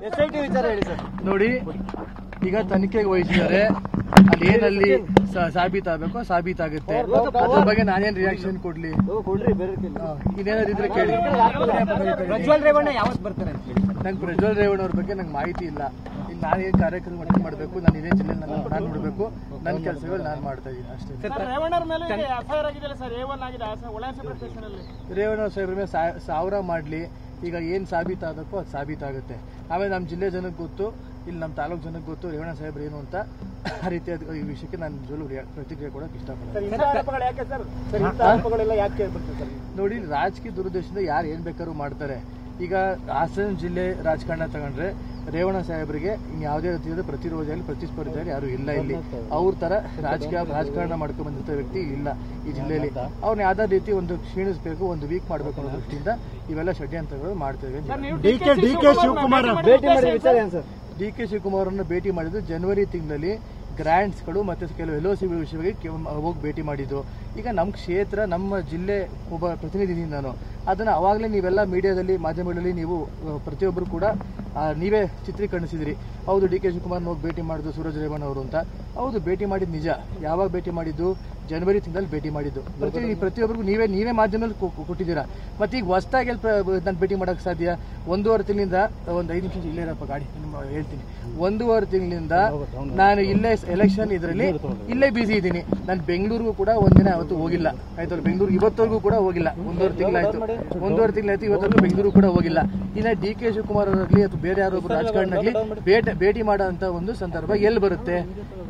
SIT ವಿಚಾರ ಹೇಳಿ sir. ನೋಡಿ, ಈಗ ತನಿಖೆಗೆ ವಹಿಸಿದ್ದಾರೆ, ಅಲ್ಲಿ ಏನಲ್ಲಿ ಸಾಬೀತಾಗಬೇಕು ಸಾಬೀತಾಗುತ್ತೆ. ಅದ್ರ ಬಗ್ಗೆ ನಾನೇನ್ ರಿಯಾಕ್ಷನ್ ಕೊಡ್ಲಿ? ಇನ್ನೇನಾದ್ರು ಇದ್ರೆ ಕೇಳಿ. ಪ್ರಜ್ವಲ್ ರೇವಣ್ಣ ಯಾವತ್ತು ಬರ್ತಾರೆ? ನಂಗೆ ಪ್ರಜ್ವಲ್ ರೇವಣ್ಣ ಅವ್ರ ಬಗ್ಗೆ ನಂಗೆ ಮಾಹಿತಿ ಇಲ್ಲ. ಇಲ್ಲಿ ನಾನೇನ್ ಕಾರ್ಯಕ್ರಮ ಅಟೆಂಡ್ ಮಾಡಬೇಕು, ನಾನು ಇದೇ ಜಿಲ್ಲೆಯಲ್ಲಿ ನಾನು ನೋಡಬೇಕು, ನನ್ನ ಕೆಲಸಗಳು ನಾನು ಮಾಡ್ತಾ ಇದ್ದೀನಿ ಅಷ್ಟೇ. ರೇವಣ್ಣ ಸಾಹೇಬ್ರ ಮೇಲೆ 1000 ಮಾಡ್ಲಿ, ಈಗ ಏನ್ ಸಾಬೀತಾಗಬೇಕೋ ಅದು ಸಾಬೀತಾಗುತ್ತೆ. ಆಮೇಲೆ ನಮ್ಮ ಜಿಲ್ಲೆ ಜನಕ್ಕೆ ಗೊತ್ತು, ಇಲ್ಲಿ ನಮ್ಮ ತಾಲೂಕು ಜನಕ್ಕೆ ಗೊತ್ತು ರೇವಣ್ಣ ಸಾಹೇಬ್ರು ಏನು ಅಂತ. ಆ ರೀತಿಯಾದ ಈ ವಿಷಯಕ್ಕೆ ನಾನು ನಿಜವಾಗ್ಲೂ ಪ್ರತಿಕ್ರಿಯೆ ಕೊಡೋಕೆ ಇಷ್ಟಪಡ್ತೀನಿ. ನೋಡಿ, ರಾಜಕೀಯ ದುರುದ್ದೇಶದಿಂದ ಯಾರು ಏನ್ ಬೇಕಾದ್ರೂ ಮಾಡ್ತಾರೆ. ಈಗ ಹಾಸನ ಜಿಲ್ಲೆ ರಾಜಕಾರಣ ತಗೊಂಡ್ರೆ ರೇವಣ್ಣ ಸಾಹೇಬರಿಗೆ ಯಾವುದೇ ರೀತಿಯಾದ ಪ್ರತಿರೋಧದಲ್ಲಿ ಪ್ರತಿಸ್ಪರ್ಧಿಯಾಗಿ ಯಾರು ಇಲ್ಲ. ಇಲ್ಲಿ ಅವ್ರ ತರ ರಾಜಕಾರಣ ಮಾಡ್ಕೊಂಡು ಬಂದಿರ್ತ ವ್ಯಕ್ತಿ ಇಲ್ಲ ಈ ಜಿಲ್ಲೆಯಲ್ಲಿ. ಅವ್ರನ್ನ ಯಾವ್ದಾದ ರೀತಿ ಒಂದು ಕ್ಷೀಣಿಸಬೇಕು, ಒಂದು ವೀಕ್ ಮಾಡಬೇಕು ಅನ್ನೋ ದೃಷ್ಟಿಯಿಂದ ಇವೆಲ್ಲ ಷಡ್ಯಂತ್ರಗಳು ಮಾಡ್ತೇವೆ. ಡಿ ಕೆ ಶಿವಕುಮಾರ್ ಅನ್ನು ಭೇಟಿ ಮಾಡಿದ್ದು ಜನವರಿ ತಿಂಗಳಲ್ಲಿ ಗ್ರಾಂಟ್ಸ್ಗಳು ಮತ್ತೆ ಕೆಲವು LOC ವಿಷಯವಾಗಿ ಹೋಗಿ ಭೇಟಿ ಮಾಡಿದ್ದು. ಈಗ ನಮ್ಮ ಕ್ಷೇತ್ರ, ನಮ್ಮ ಜಿಲ್ಲೆ ಒಬ್ಬ ಪ್ರತಿನಿಧಿ ನಾನು, ಅದನ್ನ ಅವಾಗಲೇ ನೀವೆಲ್ಲ ಮೀಡಿಯಾದಲ್ಲಿ ಮಾಧ್ಯಮಗಳಲ್ಲಿ ನೀವು ಪ್ರತಿಯೊಬ್ಬರು ಕೂಡ ನೀವೇ ಚಿತ್ರೀಕರಿಸಿದ್ರಿ. ಹೌದು, ಡಿ ಕೆ ಶಿವಕುಮಾರ್ ಹೋಗಿ ಭೇಟಿ ಮಾಡಿದ್ದು ಸೂರಜ್ ರೇವಣ್ಣ ಅವರು ಅಂತ. ಹೌದು, ಭೇಟಿ ಮಾಡಿದ್ದು ನಿಜ. ಯಾವಾಗ ಭೇಟಿ ಮಾಡಿದ್ದು? ಜನವರಿ ತಿಂಗಳಲ್ಲಿ ಭೇಟಿ ಮಾಡಿದ್ದು. ಪ್ರತಿಯೊಬ್ಬರಿಗೂ ನೀವೇ ಮಾಧ್ಯಮದಲ್ಲಿ ಕೊಟ್ಟಿದ್ದೀರಾ. ಮತ್ತೆ ಈಗ ಹೊಸದಾಗಿ ನಾನು ಭೇಟಿ ಮಾಡೋಕೆ ಸಾಧ್ಯ? 1.5 ತಿಂಗಳಿಂದ ಒಂದು 5 ನಿಮಿಷ ಇಲ್ಲೇ ಇರಪ್ಪ, ಗಾಡಿ ಹೇಳ್ತೀನಿ. 1.5 ತಿಂಗಳಿಂದ ನಾನು ಇಲ್ಲೇ ಎಲೆಕ್ಷನ್ ಇದರಲ್ಲಿ ಇಲ್ಲೇ ಬಿಸಿ ಇದ್ದೀನಿ. ನಾನು ಬೆಂಗಳೂರಿಗೂ ಕೂಡ ಒಂದಿನ ಅವತ್ತು ಹೋಗಿಲ್ಲ. ಆಯ್ತು, ಬೆಂಗಳೂರು ಇವತ್ತವರೆಗೂ ಕೂಡ ಹೋಗಿಲ್ಲ. 1.5 ತಿಂಗಳಾಯ್ತು, ಇವತ್ತವರೆಗೂ ಬೆಂಗಳೂರು ಕೂಡ ಹೋಗಿಲ್ಲ. ಇನ್ನ ಡಿ ಕೆ ಶಿವಕುಮಾರ್ ಅವರಾಗಲಿ ಅಥವಾ ಬೇರೆ ಯಾರೊಬ್ಬರು ರಾಜಕಾರಣಿ ಭೇಟಿ ಮಾಡೋಂಥ ಒಂದು ಸಂದರ್ಭ ಎಲ್ಲಿ ಬರುತ್ತೆ?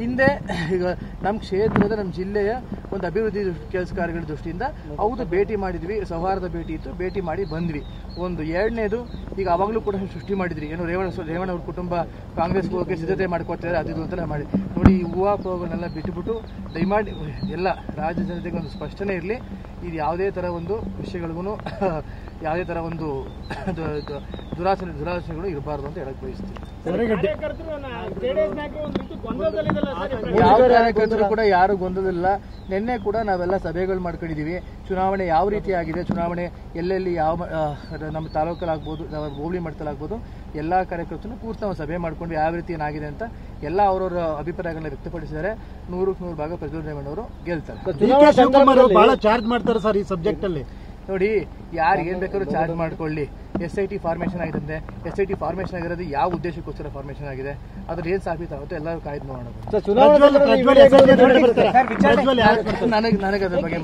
ಹಿಂದೆ ಈಗ ನಮ್ಮ ಕ್ಷೇತ್ರದ, ನಮ್ಮ ಜಿಲ್ಲೆಯ ಒಂದು ಅಭಿವೃದ್ಧಿ ಕೆಲಸ ಕಾರ್ಯಗಳ ದೃಷ್ಟಿಯಿಂದ ಹೌದು ಭೇಟಿ ಮಾಡಿದ್ವಿ, ಸೌಹಾರ್ದ ಭೇಟಿ ಇತ್ತು, ಭೇಟಿ ಮಾಡಿ ಬಂದ್ವಿ. ಒಂದು ಎರಡನೇದು, ಈಗ ಅವಾಗಲೂ ಕೂಡ ಸೃಷ್ಟಿ ಮಾಡಿದ್ರಿ, ಏನು ರೇವಣ್ಣ ಅವ್ರ ಕುಟುಂಬ ಕಾಂಗ್ರೆಸ್ಗೆ ಹೋಗಿ ಸಿದ್ಧತೆ ಮಾಡ್ಕೊತಾರೆ ಅದು ಅಂತೆಲ್ಲ ಮಾಡಿ. ನೋಡಿ, ಈ ಹೂವಾಪೋಗಳನ್ನೆಲ್ಲ ಬಿಟ್ಟುಬಿಟ್ಟು ದಯಮಾಡಿ ಎಲ್ಲ ರಾಜ್ಯ ಜನತೆಗೆ ಒಂದು ಸ್ಪಷ್ಟನೆ ಇರಲಿ. ಇದು ಯಾವುದೇ ಥರ ಒಂದು ವಿಷಯಗಳಿಗೂ ಯಾವುದೇ ಥರ ಒಂದು ದುರಾಸೆಗಳು ಇರಬಾರ್ದು ಅಂತ ಹೇಳಕ್ ಬಯಸ್ತೀವಿ. ಯಾವ ಕಾರ್ಯಕರ್ತರು ಕೂಡ ಯಾರು ಗೊಂದಲಿಲ್ಲ. ನಿನ್ನೆ ಕೂಡ ನಾವೆಲ್ಲ ಸಭೆಗಳು ಮಾಡ್ಕೊಂಡಿದೀವಿ. ಚುನಾವಣೆ ಯಾವ ರೀತಿ ಆಗಿದೆ, ಚುನಾವಣೆ ಎಲ್ಲೆಲ್ಲಿ ಯಾವ ನಮ್ಮ ತಾಲೂಕಲ್ಲಾಗ್ಬೋದು, ಹೋಬಳಿ ಮಟ್ಟದಲ್ಲಾಗ್ಬೋದು, ಎಲ್ಲಾ ಕಾರ್ಯಕರ್ತರು ಕೂರ್ತು ನಾವು ಸಭೆ ಮಾಡ್ಕೊಂಡು ಯಾವ ರೀತಿ ಏನಾಗಿದೆ ಅಂತ ಎಲ್ಲ ಅವರವರ ಅಭಿಪ್ರಾಯಗಳನ್ನ ವ್ಯಕ್ತಪಡಿಸಿದ್ದಾರೆ. 100ಕ್ಕೆ 100 ಭಾಗ ಪ್ರಜ್ವಲ್ ರೇವಣ್ಣ ಅವರು ಗೆಲ್ತಾರೆ. ಬಹಳ ಚಾರ್ಜ್ ಮಾಡ್ತಾರೆ ಸರ್ ಈ ಸಬ್ಜೆಕ್ಟ್ ಅಲ್ಲಿ. ನೋಡಿ, ಯಾರು ಏನ್ ಬೇಕಾದ್ರೂ ಚಾರ್ಜ್ ಮಾಡ್ಕೊಳ್ಳಿ. SIT ಫಾರ್ಮೇಶನ್ ಆಗಿದೆ. SIT ಫಾರ್ಮೇಶನ್ ಆಗಿರೋದು ಯಾವ ಉದ್ದೇಶಕ್ಕೋಸ್ಕರ ಫಾರ್ಮೇಶನ್ ಆಗಿದೆ, ಅದ್ರ ಏನ್ ಸಾಬೀತಾಗುತ್ತೆ ಎಲ್ಲರೂ ಕಾಯ್ದು ನೋಡೋಣ. ನನಗೆ ಅದ್ರ ಬಗ್ಗೆ